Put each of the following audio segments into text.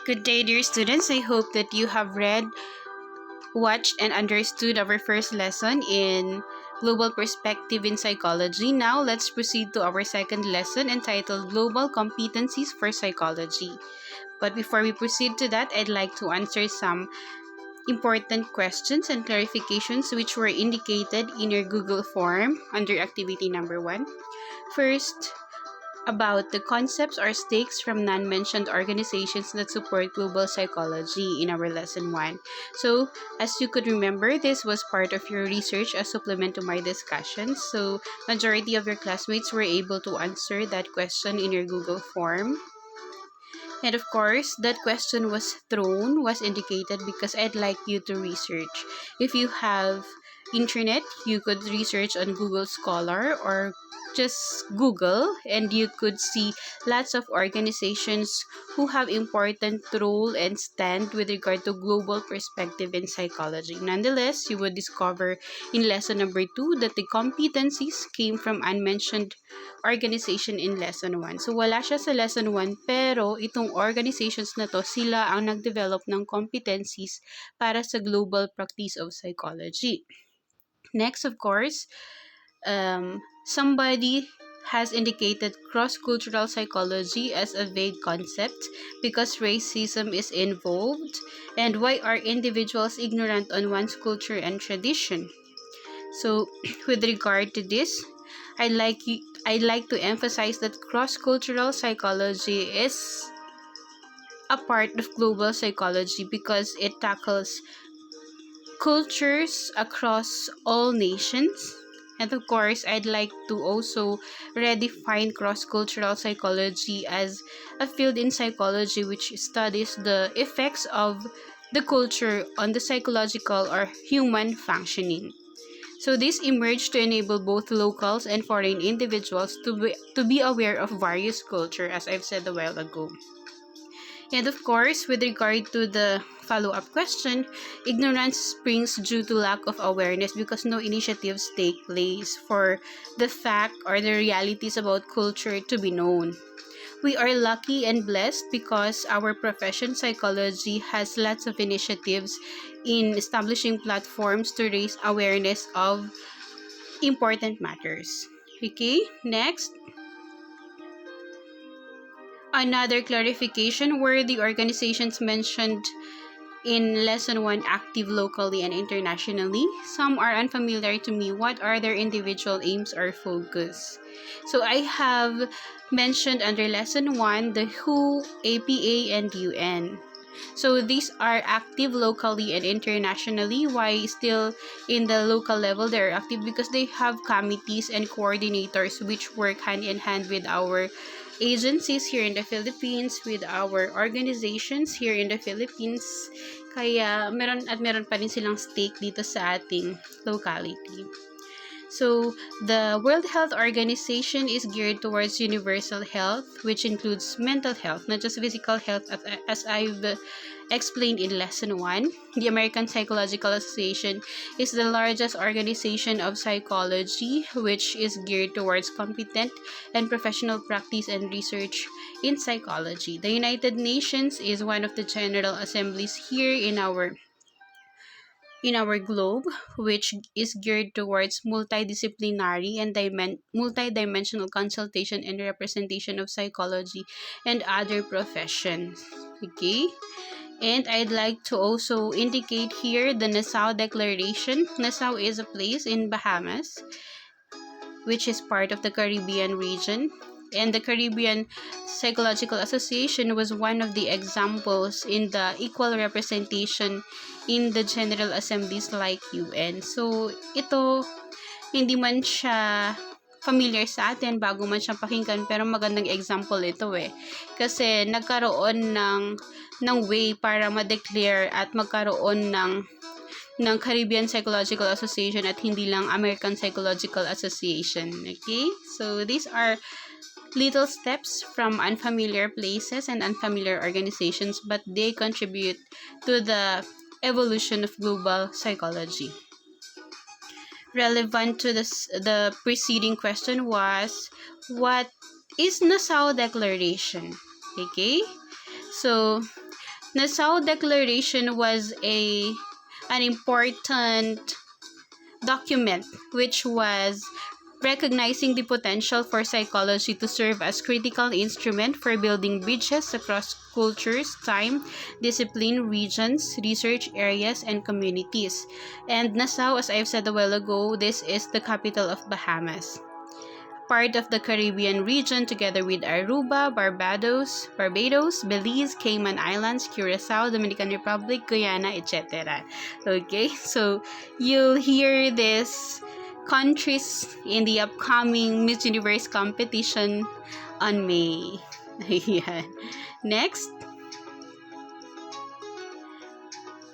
Good day, dear students. I hope that you have read, watched, and understood our first lesson in Global Perspective in Psychology. Now, let's proceed to our second lesson entitled Global Competencies for Psychology. But before we proceed to that, I'd like to answer some important questions and clarifications which were indicated in your Google form under activity number 1. First, about the concepts or stakes from non-mentioned organizations that support global psychology in our lesson 1. So, as you could remember, this was part of your research as supplement to my discussion. So, majority of your classmates were able to answer that question in your Google form. And of course, that question was indicated because I'd like you to research. If you have internet, you could research on Google Scholar or just Google, and you could see lots of organizations who have important role and stand with regard to global perspective in psychology. Nonetheless, you would discover in lesson number 2 that the competencies came from unmentioned organization in lesson 1. So, wala siya sa lesson 1, pero itong organizations na to, sila ang nag-develop ng competencies para sa global practice of psychology. Next, of course, somebody has indicated cross-cultural psychology as a vague concept because racism is involved, and why are individuals ignorant on one's culture and tradition? So, with regard to this, I'd like to emphasize that cross-cultural psychology is a part of global psychology because it tackles cultures across all nations. And of course, I'd like to also redefine cross-cultural psychology as a field in psychology which studies the effects of the culture on the psychological or human functioning. So this emerged to enable both locals and foreign individuals to be aware of various culture, as I've said a while ago. And of course, with regard to the follow-up question, ignorance springs due to lack of awareness because no initiatives take place for the fact or the realities about culture to be known. We are lucky and blessed because our profession, psychology, has lots of initiatives in establishing platforms to raise awareness of important matters. Okay, next. Another clarification were the organizations mentioned in lesson 1 active locally and internationally. Some are unfamiliar to me. What are their individual aims or focus? So I have mentioned under lesson 1 the WHO, APA, and UN. So these are active locally and internationally. Why still in the local level they're active? Because they have committees and coordinators which work hand in hand with our agencies here in the Philippines, with our organizations here in the Philippines. Kaya meron pa rin silang stake dito sa ating locality. So, the World Health Organization is geared towards universal health, which includes mental health, not just physical health, as I've explained in lesson 1. The American Psychological Association is the largest organization of psychology, which is geared towards competent and professional practice and research in psychology. The United Nations is one of the General Assemblies here in our globe, which is geared towards multidisciplinary and multidimensional consultation and representation of psychology and other professions. Okay? And I'd like to also indicate here the NASSAU Declaration. NASSAU is a place in Bahamas, which is part of the Caribbean region. And the Caribbean Psychological Association was one of the examples in the equal representation in the General Assemblies like UN. So, ito, hindi man siya familiar sa atin, bago man siya pakinggan, pero magandang example ito eh. Kasi nagkaroon ng way para ma-declare at magkaroon ng Caribbean Psychological Association at hindi lang American Psychological Association. Okay? So, these are little steps from unfamiliar places and unfamiliar organizations, but they contribute to the evolution of global psychology. Relevant to the preceding question was, what is NASSAU Declaration? Okay, so NASSAU Declaration was an important document which was recognizing the potential for psychology to serve as critical instrument for building bridges across cultures, time, discipline, regions, research areas, and communities. And Nassau, as I've said a while ago, this is the capital of Bahamas, part of the Caribbean region together with Aruba, Barbados, Belize, Cayman Islands, Curacao, Dominican Republic, Guyana, etc. Okay, so you'll hear these countries in the upcoming Miss Universe competition on May. Ayan. Next,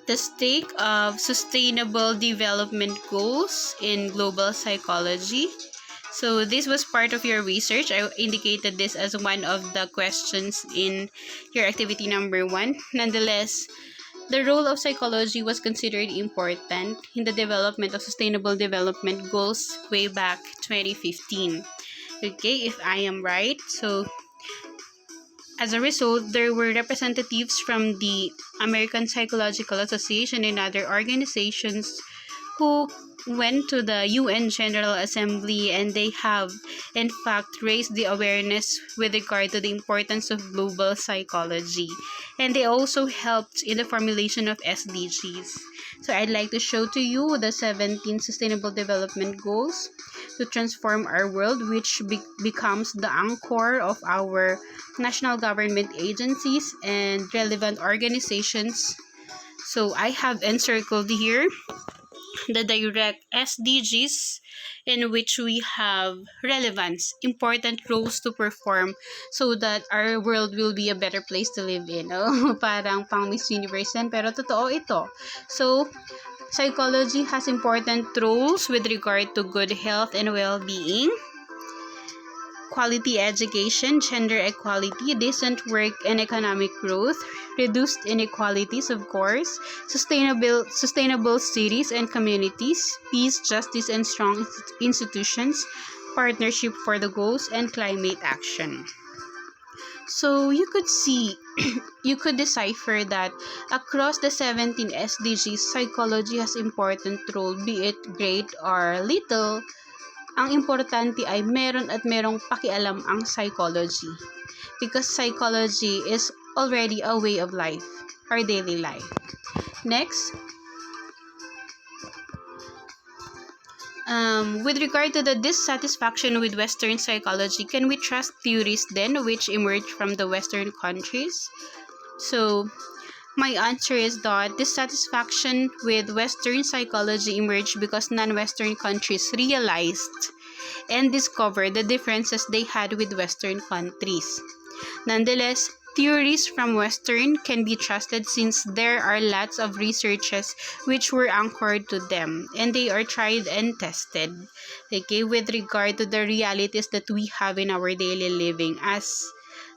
the stake of sustainable development goals in global psychology. So this was part of your research. I indicated this as one of the questions in your activity number 1. Nonetheless, the role of psychology was considered important in the development of sustainable development goals way back 2015. Okay, if I am right. So as a result, there were representatives from the American Psychological Association and other organizations who went to the UN General Assembly, and they have in fact raised the awareness with regard to the importance of global psychology, and they also helped in the formulation of SDGs. So I'd like to show to you the 17 Sustainable Development Goals to transform our world, which becomes the anchor of our national government agencies and relevant organizations. So I have encircled here the direct SDGs in which we have relevance, important roles to perform so that our world will be a better place to live in. Oh, parang pang Miss Universe yan, pero totoo ito. So, psychology has important roles with regard to good health and well-being, quality education, gender equality, decent work and economic growth, reduced inequalities, of course, sustainable cities and communities, peace, justice, and strong institutions, partnership for the goals, and climate action. So you could see, you could decipher that across the 17 SDGs, psychology has important role, be it great or little. Ang importante ay meron at merong pakialam ang psychology. Because psychology is already a way of life, our daily life. Next, with regard to the dissatisfaction with Western psychology, can we trust theories then which emerge from the Western countries? So, my answer is that dissatisfaction with Western psychology emerged because non-Western countries realized and discovered the differences they had with Western countries. Nonetheless, theories from Western can be trusted since there are lots of researches which were anchored to them and they are tried and tested, okay, with regard to the realities that we have in our daily living, as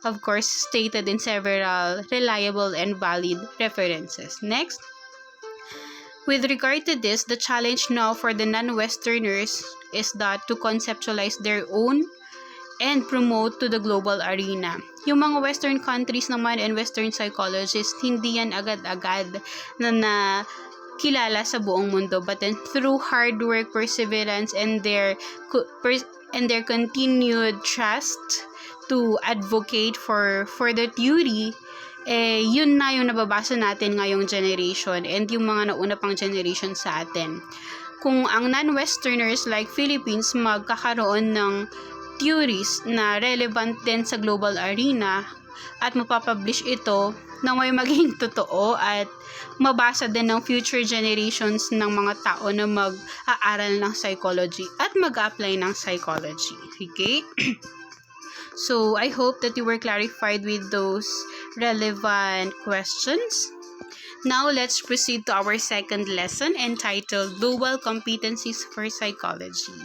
of course stated in several reliable and valid references. Next, with regard to this, the challenge now for the non-Westerners is that to conceptualize their own and promote to the global arena. Yung mga Western countries naman and Western psychologists, hindi yan agad-agad na kilala sa buong mundo, but then through hard work, perseverance, and their continued trust to advocate for the theory, yun na yung nababasa natin ngayong generation and yung mga nauna pang generation sa atin. Kung ang non-Westerners like Philippines magkakaroon ng theories na relevant din sa global arena at mapapublish ito na may maging totoo at mabasa din ng future generations ng mga tao na mag-aaral ng psychology at mag-apply ng psychology. Okay? So, I hope that you were clarified with those relevant questions. Now, let's proceed to our second lesson entitled Global Competencies for Psychology.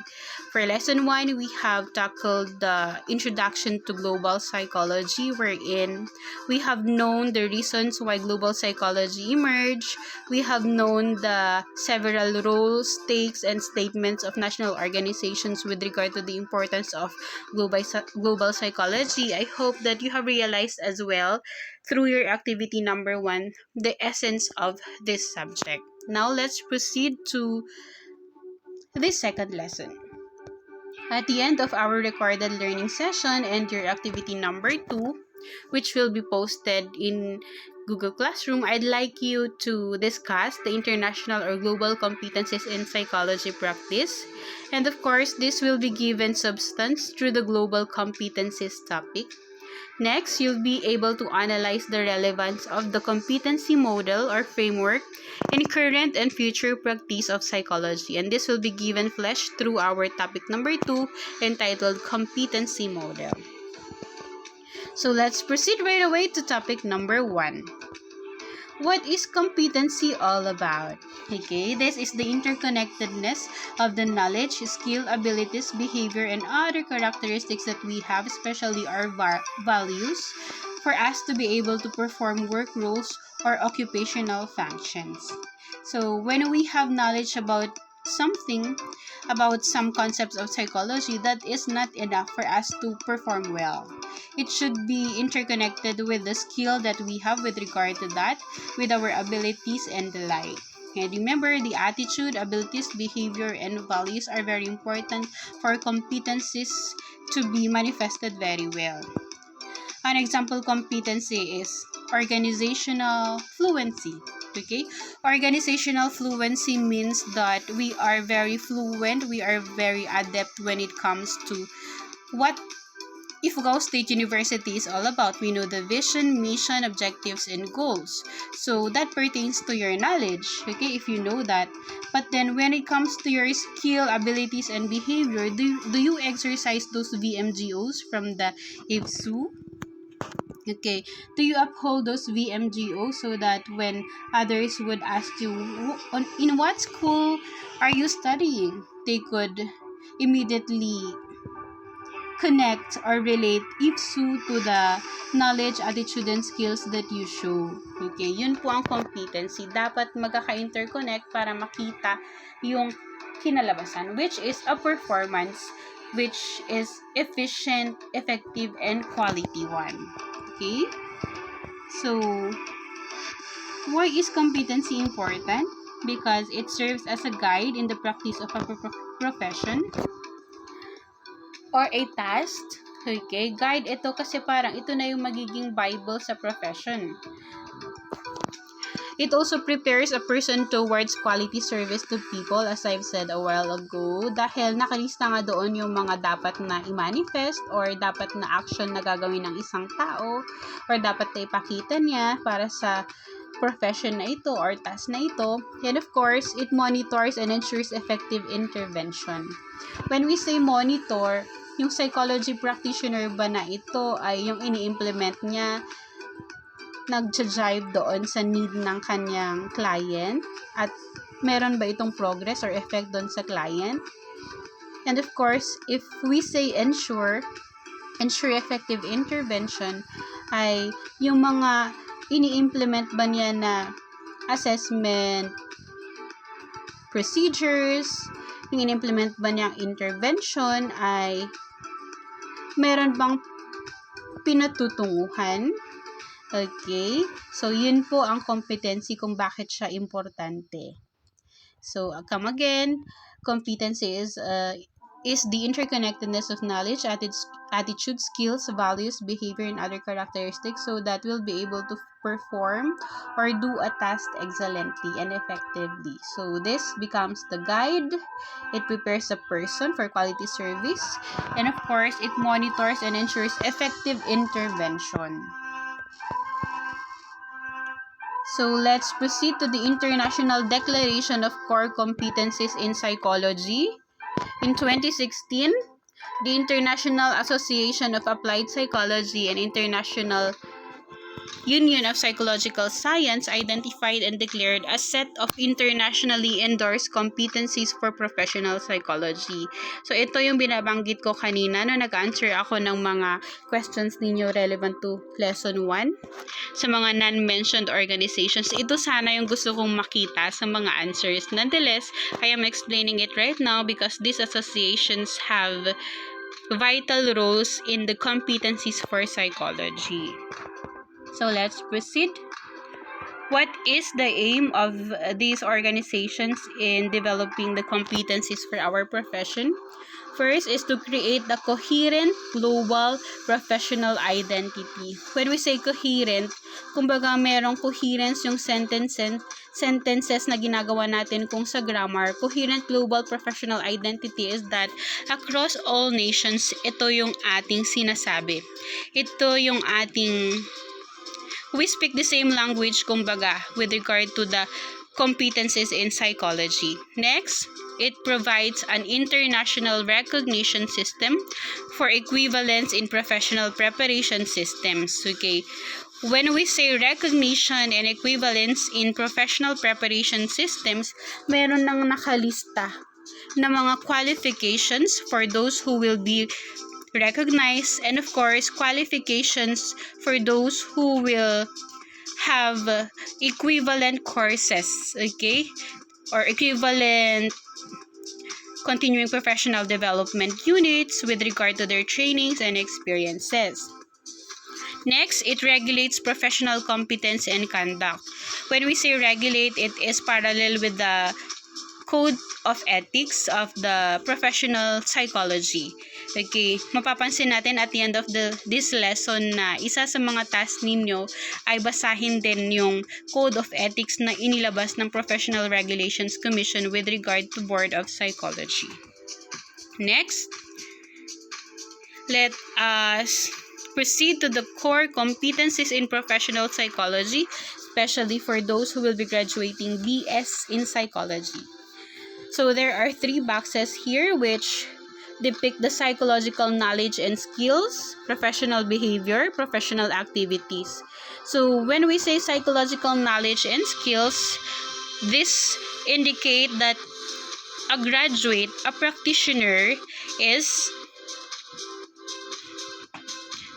For lesson 1, we have tackled the introduction to global psychology, wherein we have known the reasons why global psychology emerged. We have known the several roles, stakes, and statements of national organizations with regard to the importance of global psychology. I hope that you have realized as well through your activity number 1 the essence of this subject. Now let's proceed to this second lesson. At the end of our recorded learning session and your activity number 2, which will be posted in Google Classroom, I'd like you to discuss the international or global competencies in psychology practice. And of course, this will be given substance through the global competencies topic. Next, you'll be able to analyze the relevance of the competency model or framework in current and future practice of psychology. And this will be given flesh through our topic number 2 entitled Competency Model. So let's proceed right away to topic number 1. What is competency all about? Okay, this is the interconnectedness of the knowledge, skill, abilities, behavior, and other characteristics that we have, especially our values, for us to be able to perform work roles or occupational functions. So when we have knowledge about something, about some concepts of psychology, that is not enough for us to perform well. It should be interconnected with the skill that we have with regard to that, with our abilities and the like. And remember, the attitude, abilities, behavior, and values are very important for competencies to be manifested very well. An example competency is organizational fluency. Okay? Organizational fluency means that we are very fluent, we are very adept when it comes to what Ifugao State University is all about. We know the vision, mission, objectives, and goals. So that pertains to your knowledge, okay, if you know that. But then when it comes to your skill, abilities, and behavior, do you exercise those VMGOs from the IFSU? Okay, do you uphold those VMGOs so that when others would ask you, in what school are you studying, they could immediately connect or relate IFSU to the knowledge, attitude, and skills that you show. Okay, yun po ang competency. Dapat magkaka-interconnect para makita yung kinalabasan, which is a performance which is efficient, effective, and quality one. Okay? So, why is competency important? Because it serves as a guide in the practice of a profession or a task. Okay, guide ito kasi parang ito na yung magiging Bible sa profession. It also prepares a person towards quality service to people, as I've said a while ago, dahil nakalista nga doon yung mga dapat na i-manifest or dapat na action na gagawin ng isang tao or dapat na ipakita niya para sa profession na ito or task na ito. And of course, it monitors and ensures effective intervention. When we say monitor, yung psychology practitioner ba na ito ay yung ini-implement niya, nag-jive doon sa need ng kanyang client at meron ba itong progress or effect doon sa client? And of course, if we say ensure effective intervention ay yung mga ini-implement ba niya na assessment procedures, yung in-implement ba niyang intervention ay meron bang pinatutunguhan? Okay, so yun po ang competency kung bakit siya importante. So, come again, competency is the interconnectedness of knowledge, attitude, skills, values, behavior, and other characteristics so that we'll be able to perform or do a task excellently and effectively. So, this becomes the guide. It prepares a person for quality service. And of course, it monitors and ensures effective intervention. So, let's proceed to the International Declaration of Core Competencies in Psychology. In 2016, the International Association of Applied Psychology and International Union of Psychological Science identified and declared a set of internationally endorsed competencies for professional psychology. So ito yung binabanggit ko kanina no nag-answer ako ng mga questions ninyo relevant to lesson 1 sa mga non-mentioned organizations. Ito sana yung gusto kong makita sa mga answers. Nonetheless, I am explaining it right now because these associations have vital roles in the competencies for psychology. So let's proceed. What is the aim of these organizations in developing the competencies for our profession? First is to create the coherent global professional identity. When we say coherent, kumbaga merong coherence yung sentences na ginagawa natin kung sa grammar. Coherent global professional identity is that across all nations, ito yung ating sinasabi. Ito yung ating we speak the same language, kumbaga, with regard to the competencies in psychology. Next, it provides an international recognition system for equivalence in professional preparation systems. Okay. When we say recognition and equivalence in professional preparation systems, meron nang nakalista na mga qualifications for those who will be recognized, and of course qualifications for those who will have equivalent courses, okay, or equivalent continuing professional development units with regard to their trainings and experiences. Next, it regulates professional competence and conduct. When we say regulate, it is parallel with the code of ethics of the professional psychology. Okay, mapapansin natin at the end of this lesson na isa sa mga task ninyo ay basahin din yung code of ethics na inilabas ng Professional Regulations Commission with regard to Board of Psychology. Next, let us proceed to the core competencies in professional psychology, especially for those who will be graduating BS in psychology. So there are 3 boxes here which depict the psychological knowledge and skills, professional behavior, professional activities. So when we say psychological knowledge and skills, this indicate that a graduate, a practitioner is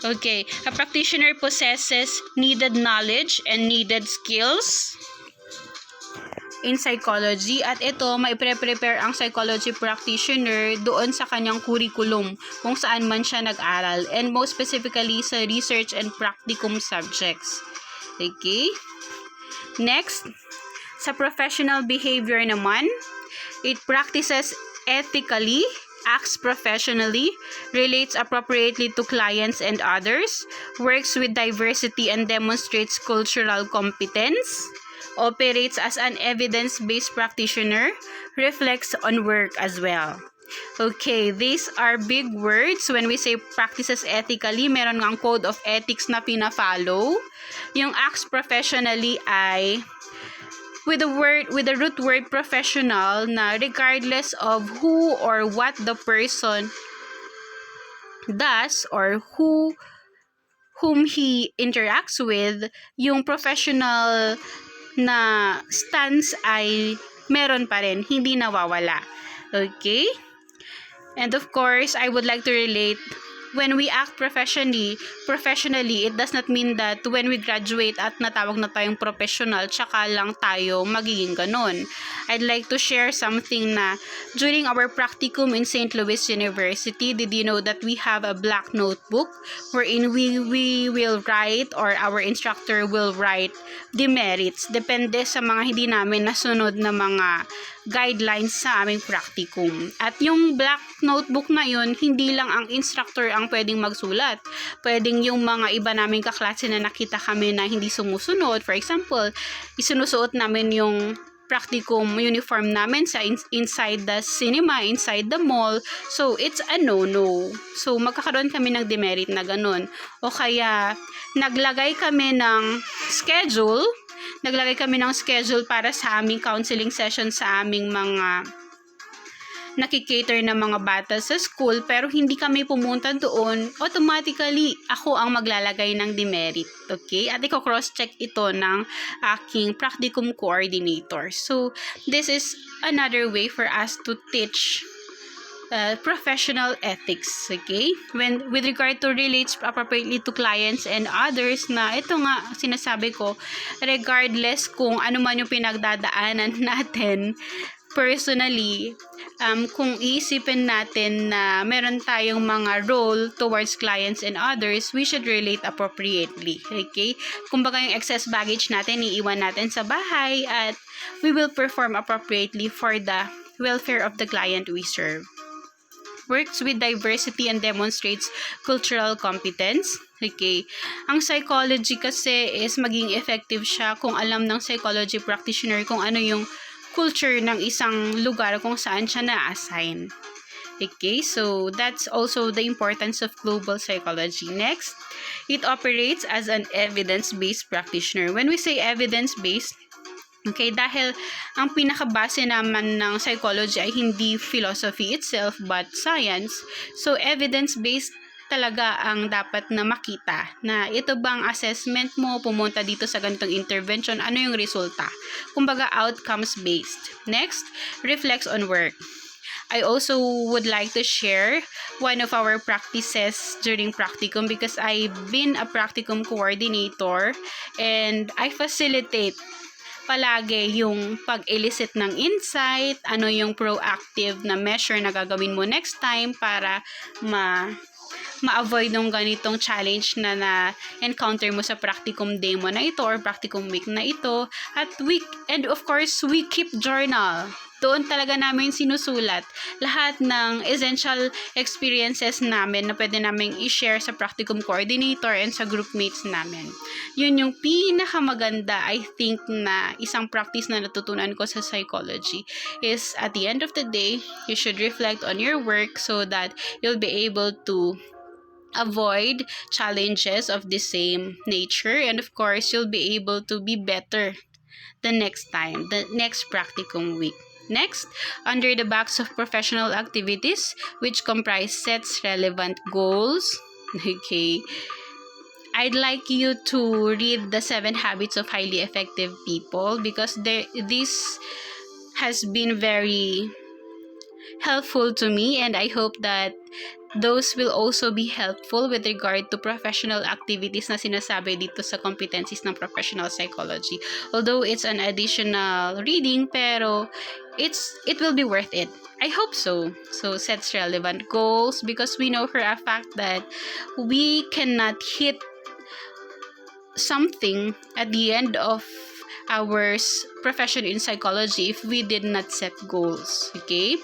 a practitioner possesses needed knowledge and needed skills in psychology, at ito may prepare ang psychology practitioner doon sa kanyang curriculum kung saan man siya nag-aral, and most specifically sa research and practicum subjects. Okay? Next, sa professional behavior naman, it practices ethically, acts professionally, relates appropriately to clients and others, works with diversity and demonstrates cultural competence, operates as an evidence-based practitioner, reflects on work as well. Okay, these are big words. When we say practices ethically, meron ngang code of ethics na pina-follow. Yung acts professionally ay with the root word professional, na regardless of who or what the person does or whom he interacts with, yung professional na stance ay meron pa rin, hindi nawawala. Okay? And of course, I would like to relate, when we act professionally, it does not mean that when we graduate at natawag na tayong professional, tsaka lang tayo magiging ganun. I'd like to share something na during our practicum in St. Louis University, did you know that we have a black notebook wherein we will write, or our instructor will write demerits, depende sa mga hindi namin nasunod na mga guidelines sa aming practicum. At yung black notebook na yun, hindi lang ang instructor ang pwedeng magsulat. Pwedeng yung mga iba naming kaklase na nakita kami na hindi sumusunod. For example, isinusuot namin yung practicum uniform namin sa inside the cinema, inside the mall. So, it's a no-no. So, magkakaroon kami ng demerit na ganun. O kaya, naglagay kami ng schedule para sa aming counseling session sa aming mga nakikater ng mga bata sa school pero hindi kami pumunta doon, automatically ako ang maglalagay ng demerit. Okay? At i-cross-check ito ng aking practicum coordinator. So, this is another way for us to teach professional ethics, okay? When with regard to relates appropriately to clients and others, na ito nga sinasabi ko, regardless kung ano man yung pinagdadaanan natin personally, kung iisipin natin na meron tayong mga role towards clients and others, we should relate appropriately, okay? Kumbaga yung excess baggage natin, iiwan natin sa bahay at we will perform appropriately for the welfare of the client we serve. Works with diversity and demonstrates cultural competence. Okay. Ang psychology kasi is maging effective siya kung alam ng psychology practitioner kung ano yung culture ng isang lugar kung saan siya na-assign. Okay, so that's also the importance of global psychology. Next, it operates as an evidence-based practitioner. When we say evidence-based, okay, dahil ang pinakabase naman ng psychology ay hindi philosophy itself but science. So, evidence-based talaga ang dapat na makita na ito bang assessment mo, pumunta dito sa ganitong intervention, ano yung resulta. Kumbaga, outcomes-based. Next, reflects on work. I also would like to share one of our practices during practicum because I've been a practicum coordinator and I facilitate palagi yung pag-elicit ng insight, ano yung proactive na measure na gagawin mo next time para ma-avoid ng ganitong challenge na na-encounter mo sa practicum demo na ito or practicum week na ito. And of course, we keep journal. Doon talaga namin sinusulat lahat ng essential experiences namin na pwede namin i-share sa practicum coordinator and sa groupmates namin. Yun yung pinakamaganda, I think, na isang practice na natutunan ko sa psychology is at the end of the day, you should reflect on your work so that you'll be able to avoid challenges of the same nature, and of course, you'll be able to be better the next time, the next practicum week. Next, under the box of professional activities, which comprise sets relevant goals. Okay. I'd like you to read the 7 Habits of Highly Effective People because this has been very helpful to me, and I hope that those will also be helpful with regard to professional activities na sinasabi dito sa competencies ng professional psychology. Although it's an additional reading, pero it will be worth it. I hope so. So, sets relevant goals because we know for a fact that we cannot hit something at the end of our profession in psychology if we did not set goals. Okay?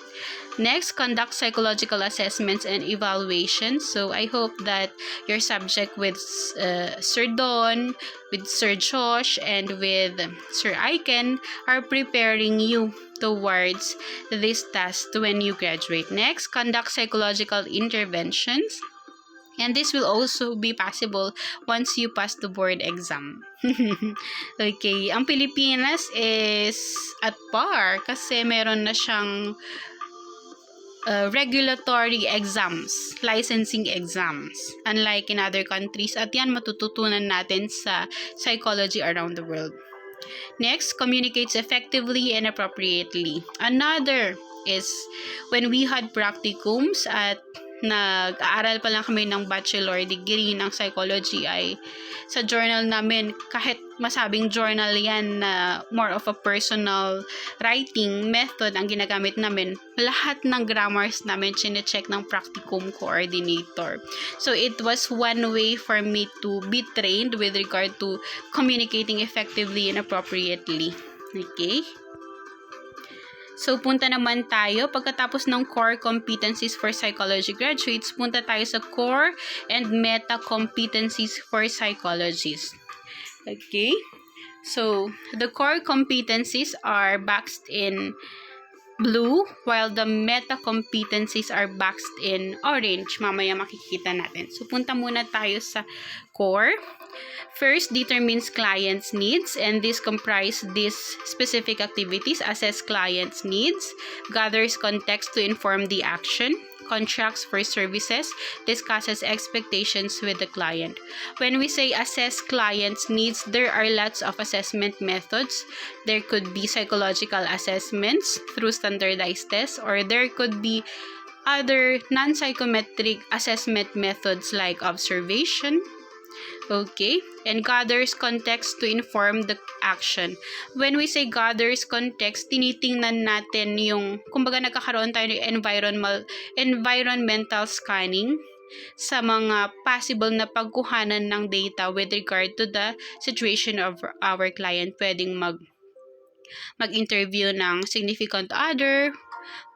Next, conduct psychological assessments and evaluations. So, I hope that your subject with Sir Don, with Sir Josh, and with Sir Aiken are preparing you towards this task when you graduate. Next, conduct psychological interventions. And this will also be possible once you pass the board exam. Okay, ang Pilipinas is at par kasi meron na siyang regulatory exams, licensing exams, unlike in other countries, at yan matututunan natin sa psychology around the world. Next, communicates effectively and appropriately. Another is when we had practicums at nag-aaral pa lang kami ng bachelor degree ng psychology, ay sa journal namin, kahit masabing journal yan na more of a personal writing method ang ginagamit namin, lahat ng grammars namin chine-check ng practicum coordinator. So it was one way for me to be trained with regard to communicating effectively and appropriately. Okay? So, punta naman tayo. Pagkatapos ng core competencies for psychology graduates, punta tayo sa core and meta competencies for psychologists. Okay? So, the core competencies are boxed in blue, while the meta competencies are boxed in orange. Mamaya makikita natin. So, punta muna tayo sa core. First, determines client's needs, and this comprise these specific activities: assess client's needs, gathers context to inform the action, contracts for services, discusses expectations with the client. When we say assess client's needs, there are lots of assessment methods. There could be psychological assessments through standardized tests, or there could be other non-psychometric assessment methods like observation. Okay, and gathers context to inform the action. When we say gathers context, tinitingnan natin yung, kumbaga nagkakaroon tayo ng environmental scanning sa mga possible na pagkuhanan ng data with regard to the situation of our client. Pwedeng mag-interview ng significant other,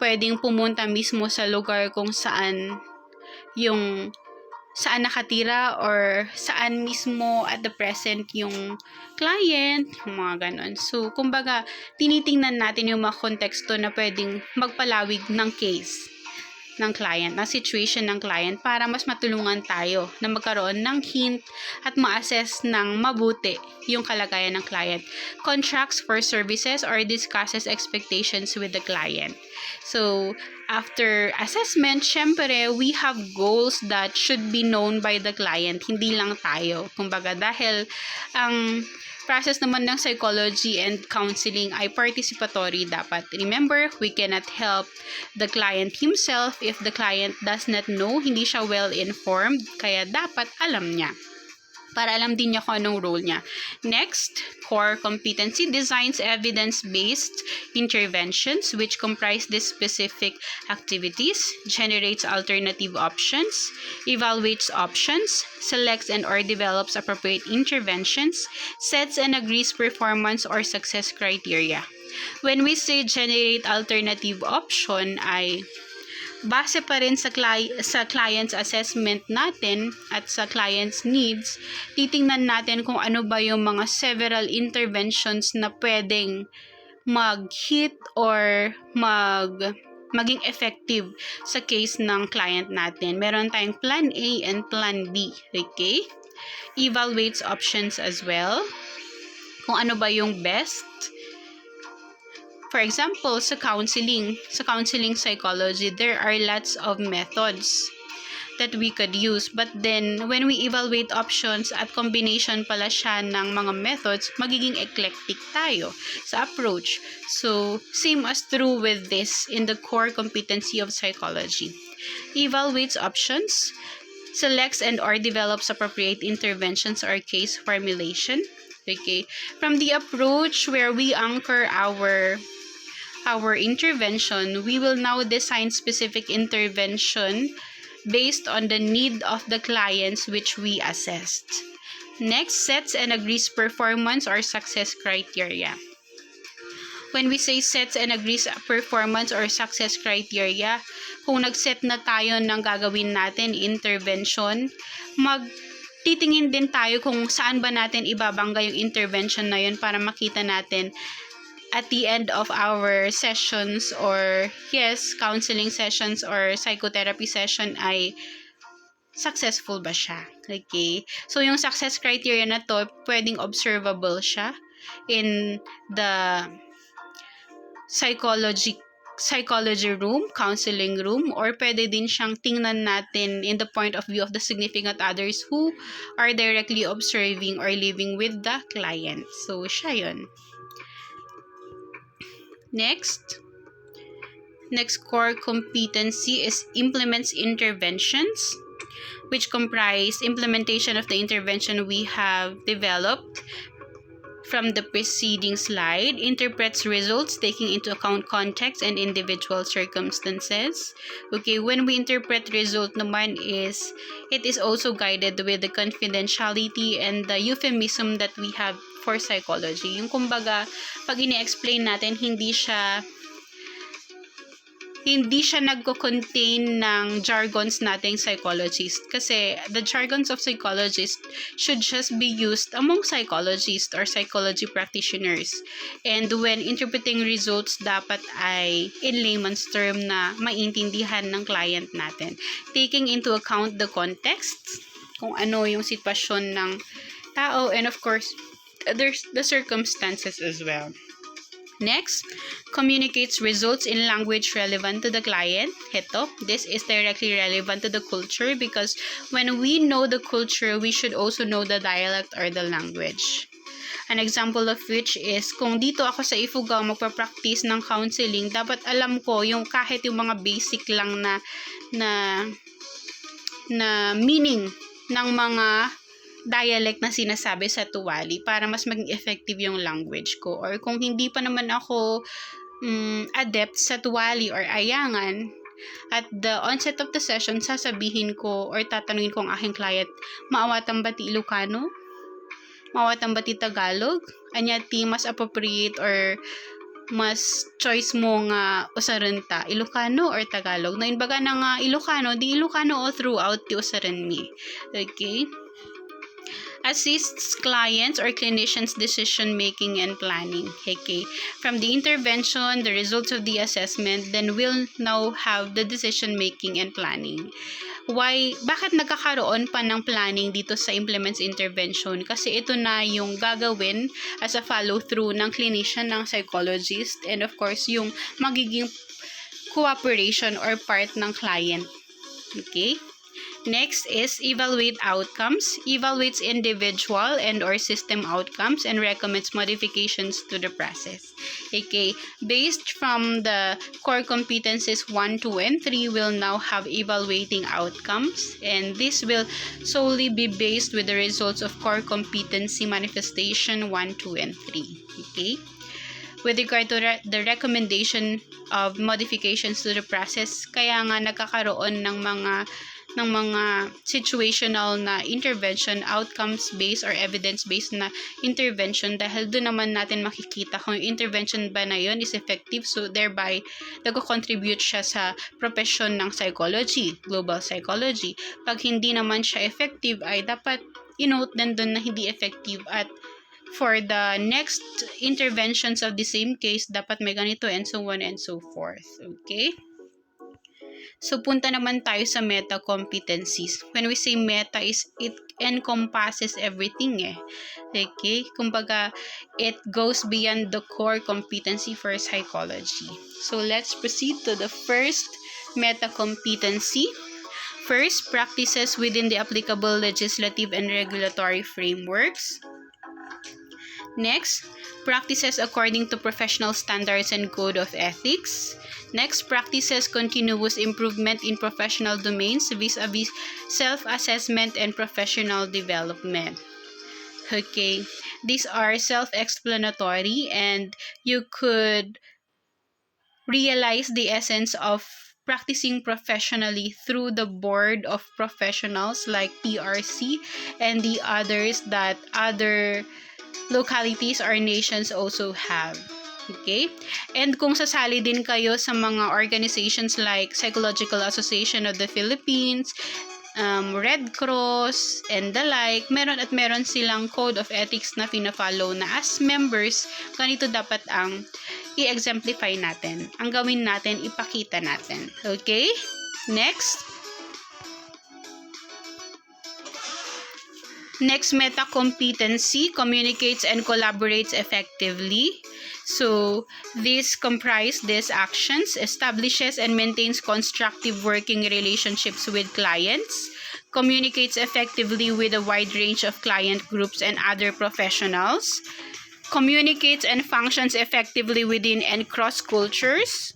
pwedeng pumunta mismo sa lugar kung saan nakatira or saan mismo at the present yung client, yung mga ganon. So, kumbaga, tinitingnan natin yung mga konteksto na pwedeng magpalawig ng case ng client, ng situation ng client para mas matulungan tayo na magkaroon ng hint at ma-assess ng mabuti yung kalagayan ng client. Contracts for services or discusses expectations with the client. So, after assessment, syempre, we have goals that should be known by the client, hindi lang tayo. Kumbaga, dahil ang process naman ng psychology and counseling ay participatory dapat. Remember, we cannot help the client himself if the client does not know, hindi siya well-informed, kaya dapat alam niya. Para alam din niya kung anong role niya. Next, core competency designs evidence-based interventions which comprise these specific activities, generates alternative options, evaluates options, selects and or develops appropriate interventions, sets and agrees performance or success criteria. When we say generate alternative option ay base pa rin sa client's assessment natin at sa client's needs, titingnan natin kung ano ba yung mga several interventions na pwedeng mag-hit or maging effective sa case ng client natin. Meron tayong plan A and plan B. Okay? Evaluates options as well. Kung ano ba yung best. For example, sa counseling psychology, there are lots of methods that we could use. But then, when we evaluate options at combination pala siya ng mga methods, magiging eclectic tayo sa approach. So, same as true with this in the core competency of psychology. Evaluates options, selects and or develops appropriate interventions or case formulation. Okay, from the approach where we anchor our intervention, we will now design specific intervention based on the need of the clients which we assessed. Next, sets and agrees performance or success criteria. When we say sets and agrees performance or success criteria, kung nag-set na tayo ng gagawin natin intervention, titingin din tayo kung saan ba natin ibabangga yung intervention na yun para makita natin at the end of our sessions or counseling sessions or psychotherapy session ay successful ba siya. Okay? So, yung success criteria na to, pwedeng observable siya in the psychology room, counseling room, or pwede din siyang tingnan natin in the point of view of the significant others who are directly observing or living with the client. So, siya yun. Next core competency is implements interventions, which comprise implementation of the intervention we have developed from the preceding slide, interprets results taking into account context and individual circumstances. Okay, when we interpret result naman it is also guided with the confidentiality and the euphemism that we have for psychology. Yung kumbaga, pag ini-explain natin, hindi siya hindi siya nagko-contain ng jargons nating psychologist. Kasi the jargons of psychologists should just be used among psychologists or psychology practitioners. And when interpreting results, dapat ay in layman's term na maintindihan ng client natin. Taking into account the context, kung ano yung sitwasyon ng tao, and of course, there's the circumstances as well. Next, communicates results in language relevant to the client. This is directly relevant to the culture because when we know the culture, we should also know the dialect or the language. An example of which is, kung dito ako sa Ifugao magpa-practice ng counseling, dapat alam ko yung kahit yung mga basic lang na meaning ng mga dialect na sinasabi sa Tuwali para mas maging effective yung language ko. Or kung hindi pa naman ako adept sa Tuwali or Ayangan, at the onset of the session, sasabihin ko or tatanungin ko ang aking client, maawatan ba ti Ilocano? Maawatan ba ti Tagalog? Anya ti mas appropriate or mas choice mo nga usaran ta, Ilocano or Tagalog? Na inbaga na nga Ilocano, di Ilocano all throughout ti usaran mi. Okay? Assists clients or clinicians' decision-making and planning. Okay. From the intervention, the results of the assessment, then we'll now have the decision-making and planning. Why? Bakit nagkakaroon pa ng planning dito sa implements intervention? Kasi ito na yung gagawin as a follow-through ng clinician, ng psychologist, and of course, yung magiging cooperation or part ng client. Okay? Next is evaluate outcomes. Evaluates individual and or system outcomes and recommends modifications to the process. Okay, based from the core competencies 1, 2, and 3, we'll now have evaluating outcomes, and this will solely be based with the results of core competency manifestation 1, 2, and 3. Okay. With regard to the recommendation of modifications to the process, kaya nga nagkakaroon ng mga situational na intervention, outcomes-based or evidence-based na intervention, dahil doon naman natin makikita kung yung intervention ba na yun is effective, so thereby nag-contribute siya sa profession ng psychology, global psychology. Pag hindi naman siya effective, ay dapat i-note din doon na hindi effective, at for the next interventions of the same case, dapat may ganito and so on and so forth. Okay? So, punta naman tayo sa meta competencies. When we say meta, it encompasses everything eh. Okay? Kumbaga, it goes beyond the core competency for psychology. So, let's proceed to the first meta competency. First, practices within the applicable legislative and regulatory frameworks. Next, practices according to professional standards and code of ethics. Next, practices continuous improvement in professional domains vis-a-vis self-assessment and professional development. Okay, these are self-explanatory and you could realize the essence of practicing professionally through the board of professionals like PRC and the others that other localities or nations also have. Okay? And kung sasali din kayo sa mga organizations like Psychological Association of the Philippines, Red Cross, and the like, meron silang code of ethics na fina-follow na as members, ganito dapat ang i-exemplify natin. Ang gawin natin, ipakita natin. Okay? Next. Next, meta competency, communicates and collaborates effectively. So, this comprise these actions, establishes and maintains constructive working relationships with clients, communicates effectively with a wide range of client groups and other professionals, communicates and functions effectively within and cross cultures,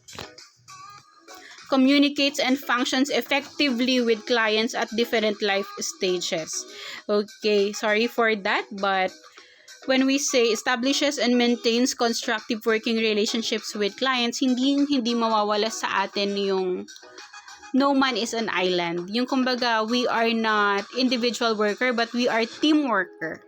communicates and functions effectively with clients at different life stages. Okay, sorry for that, but when we say establishes and maintains constructive working relationships with clients, hindi mawawala sa atin yung no man is an island. Yung kumbaga, we are not individual worker, but we are team worker.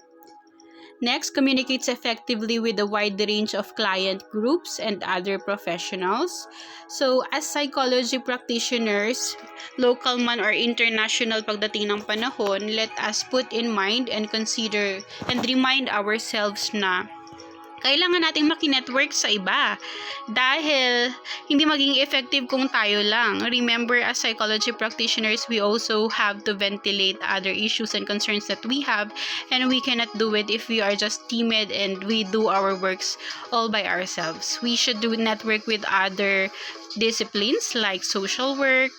Next, communicates effectively with a wide range of client groups and other professionals. So, as psychology practitioners, local man or international pagdating ng panahon, let us put in mind and consider and remind ourselves na kailangan nating makinetwork sa iba dahil hindi maging effective kung tayo lang. Remember, as psychology practitioners, we also have to ventilate other issues and concerns that we have, and we cannot do it if we are just timid and we do our works all by ourselves. We should do network with other disciplines like social work,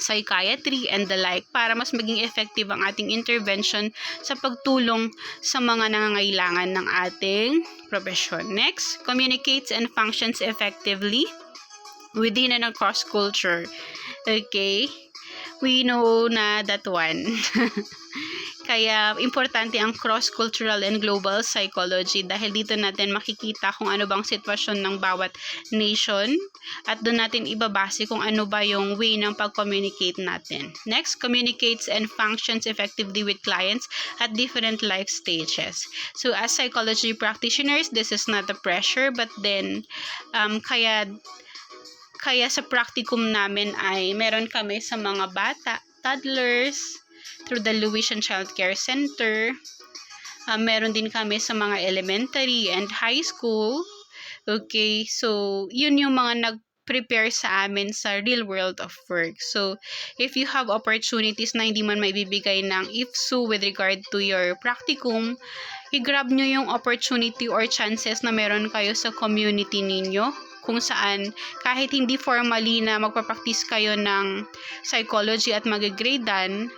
psychiatry, and the like para mas maging effective ang ating intervention sa pagtulong sa mga nangangailangan ng ating profesyon. Next, communicates and functions effectively within and across culture. Okay? We know na that one. Kaya, importante ang cross-cultural and global psychology dahil dito natin makikita kung ano bang sitwasyon ng bawat nation at doon natin ibabase kung ano ba yung way ng pag-communicate natin. Next, communicates and functions effectively with clients at different life stages. So, as psychology practitioners, this is not a pressure, but then, kaya sa practicum namin ay meron kami sa mga bata, toddlers, through the Louisian Child Care Center. Meron din kami sa mga elementary and high school. Okay, so yun yung mga nag-prepare sa amin sa real world of work. So, if you have opportunities na hindi man maibibigay ng IFSU with regard to your practicum, i-grab nyo yung opportunity or chances na meron kayo sa community ninyo kung saan kahit hindi formally na magpapractice kayo ng psychology at mag-gradean,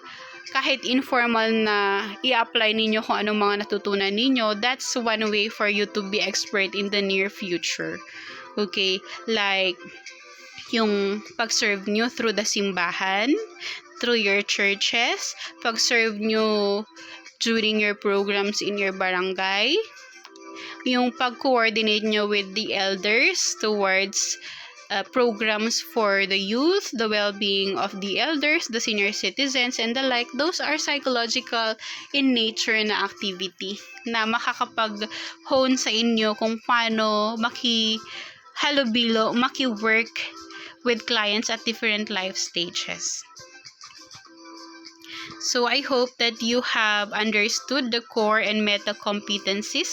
kahit informal na i-apply ninyo kung anong mga natutunan ninyo, that's one way for you to be expert in the near future. Okay? Like, yung pag-serve nyo through the simbahan, through your churches, pag-serve nyo during your programs in your barangay, yung pag-coordinate nyo with the elders towards programs for the youth, the well-being of the elders, the senior citizens, and the like. Those are psychological in nature na activity na makakapag-hone sa inyo kung paano maki-halubilo, maki-work with clients at different life stages. So, I hope that you have understood the core and meta competencies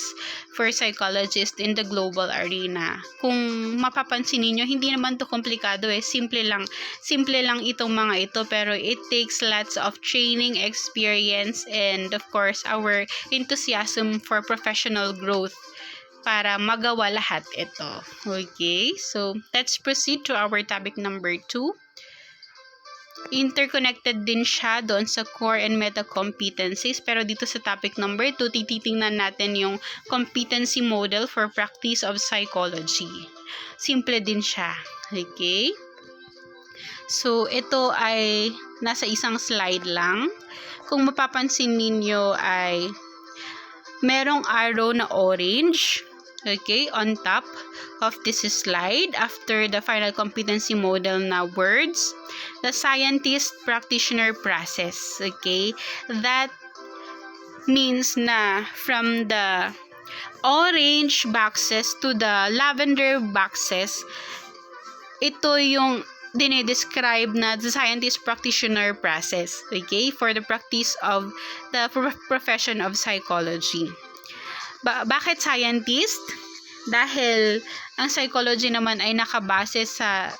for psychologists in the global arena. Kung mapapansin niyo, hindi naman to komplikado eh. Simple lang itong mga ito, pero it takes lots of training, experience, and of course, our enthusiasm for professional growth para magawa lahat ito. Okay, so let's proceed to our topic number 2. Interconnected din siya doon sa core and meta competencies, pero dito sa topic number 2, tititingnan natin yung competency model for practice of psychology. Simple din siya. Okay? So, ito ay nasa isang slide lang. Kung mapapansin ninyo ay merong arrow na orange, okay, on top of this slide after the final competency model na words, the scientist practitioner process. Okay, that means na from the orange boxes to the lavender boxes, ito yung dinedescribe na the scientist practitioner process, okay, for the practice of the profession of psychology. Bakit scientist? Dahil ang psychology naman ay nakabase sa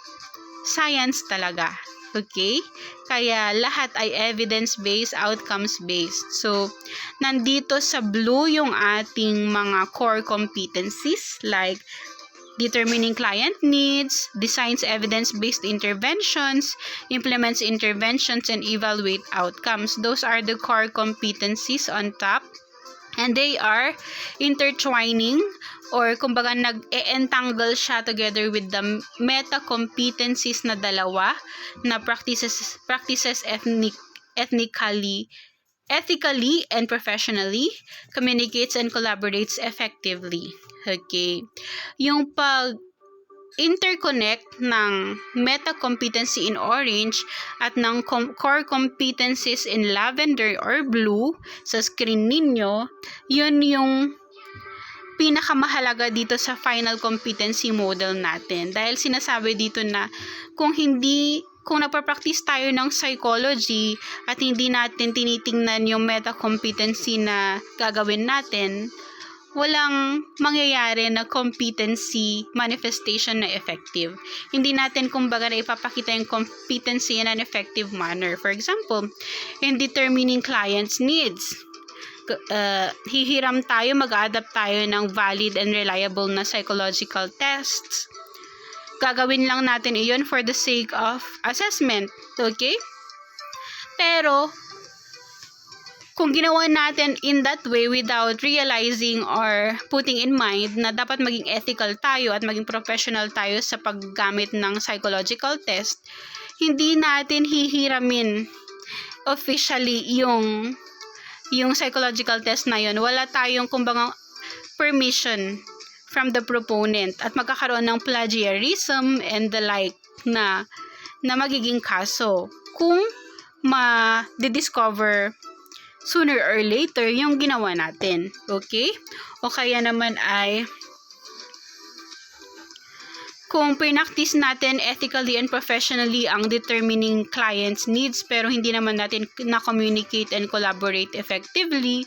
science talaga. Okay? Kaya lahat ay evidence-based, outcomes-based. So, nandito sa blue yung ating mga core competencies like determining client needs, designs evidence-based interventions, implements interventions, and evaluate outcomes. Those are the core competencies on top. And they are intertwining or kumbaga nag-entangle siya together with the meta competencies na dalawa na practices ethically and professionally, communicates and collaborates effectively. Okay. Yung interconnect ng meta competency in orange at ng core competencies in lavender or blue sa screen ninyo, yun yung pinakamahalaga dito sa final competency model natin. Dahil sinasabi dito na kung napapractice tayo ng psychology at hindi natin tinitingnan yung meta competency na gagawin natin, walang mangyayari na competency manifestation na effective. Hindi natin kumbaga na ipapakita yung competency in an effective manner. For example, in determining clients' needs, hihiram tayo, mag-adapt tayo ng valid and reliable na psychological tests. Gagawin lang natin iyon for the sake of assessment. Okay? Pero, kung ginawa natin in that way without realizing or putting in mind na dapat maging ethical tayo at maging professional tayo sa paggamit ng psychological test, hindi natin hihiramin officially yung psychological test na yun. Wala tayong kumbaga permission from the proponent at magkakaroon ng plagiarism and the like na magiging kaso kung ma-discover sooner or later yung ginawa natin. Okay? O kaya naman ay kung pinaktis natin ethically and professionally ang determining client's needs pero hindi naman natin na-communicate and collaborate effectively,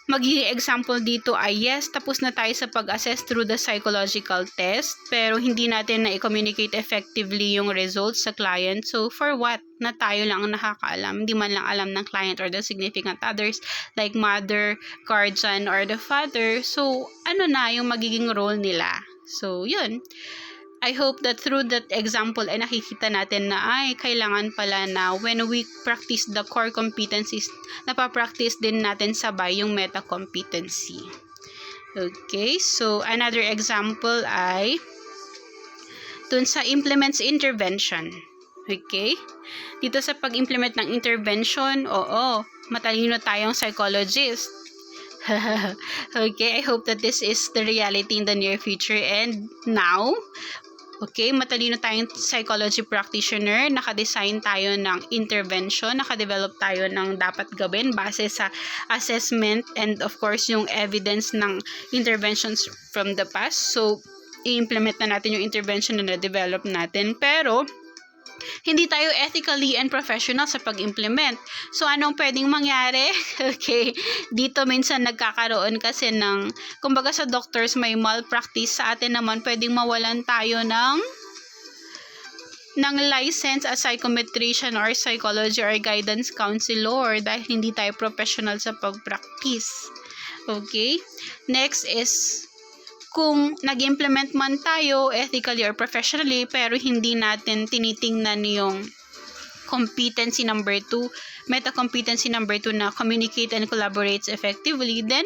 magiging example dito ay yes, tapos na tayo sa pag-assess through the psychological test pero hindi natin na-communicate effectively yung results sa client. So, for what? Na tayo lang ang nakakaalam. Hindi man lang alam ng client or the significant others like mother, guardian, or the father. So, ano na yung magiging role nila? So, yun. I hope that through that example ay nakikita natin na ay kailangan pala na when we practice the core competencies, napapractice din natin sabay yung meta competency. Okay, so another example ay dun sa implements intervention. Okay? Dito sa pag-implement ng intervention, matalino tayong psychologist. Okay, I hope that this is the reality in the near future and now. Okay, matalino tayong psychology practitioner, nakadesign tayo ng intervention, nakadevelop tayo ng dapat gawin base sa assessment and of course yung evidence ng interventions from the past. So, i-implement na natin yung intervention na na-develop natin. Pero, hindi tayo ethically and professional sa pag-implement. So, anong pwedeng mangyari? Okay, dito minsan nagkakaroon kasi ng, kumbaga sa doctors may malpractice, sa atin naman pwedeng mawalan tayo ng license as psychometrician or psychology or guidance counselor dahil hindi tayo professional sa pag-practice. Okay? Next is, kung nag-implement man tayo ethically or professionally pero hindi natin tinitingnan yung competency number 2, meta competency number 2 na communicate and collaborates effectively, then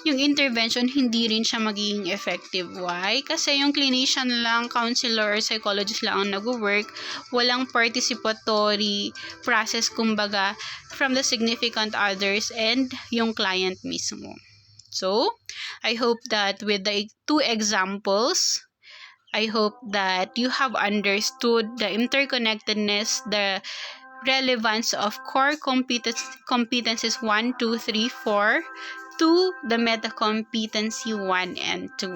yung intervention hindi rin siya magiging effective. Why? Kasi yung clinician lang, counselor, or psychologist lang ang nag-work, walang participatory process kumbaga from the significant others and yung client mismo. So, I hope that with the 2 examples, I hope that you have understood the interconnectedness, the relevance of core competencies 1, 2, 3, 4 to the meta competency 1 and 2.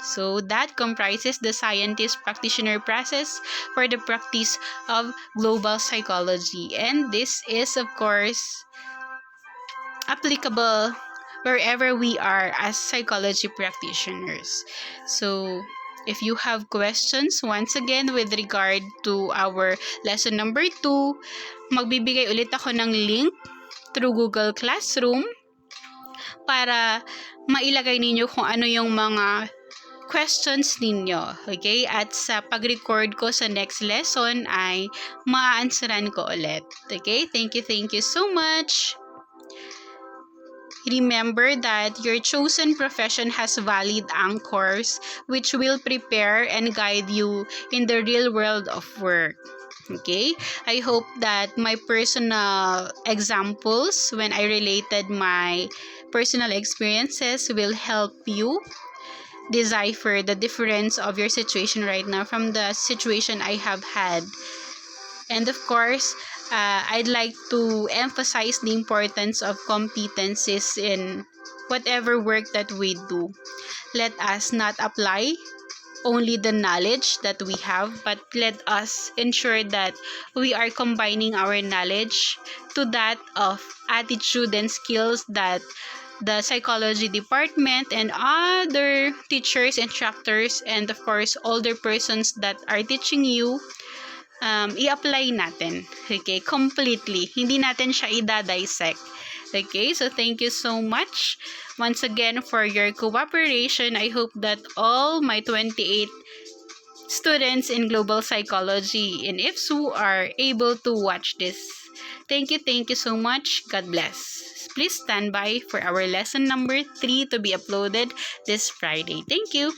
So, that comprises the scientist practitioner process for the practice of global psychology. And this is, of course, applicable wherever we are as psychology practitioners. So, if you have questions, once again, with regard to our lesson number 2, magbibigay ulit ako ng link through Google Classroom para mailagay ninyo kung ano yung mga questions ninyo. Okay? At sa pag-record ko sa next lesson ay ma-answeran ko ulit. Okay? Thank you so much. Remember that your chosen profession has valid anchors which will prepare and guide you in the real world of work. Okay? I hope that my personal examples when I related my personal experiences will help you decipher the difference of your situation right now from the situation I have had. And of course, I'd like to emphasize the importance of competencies in whatever work that we do. Let us not apply only the knowledge that we have, but let us ensure that we are combining our knowledge to that of attitude and skills that the psychology department and other teachers, instructors, and of course older persons that are teaching you, i-apply natin. Okay, completely. Hindi natin siya i-dissect. Okay, so thank you so much once again for your cooperation. I hope that all my 28 students in global psychology in IFSU are able to watch this. Thank you so much. God bless. Please stand by for our lesson number 3 to be uploaded this Friday. Thank you.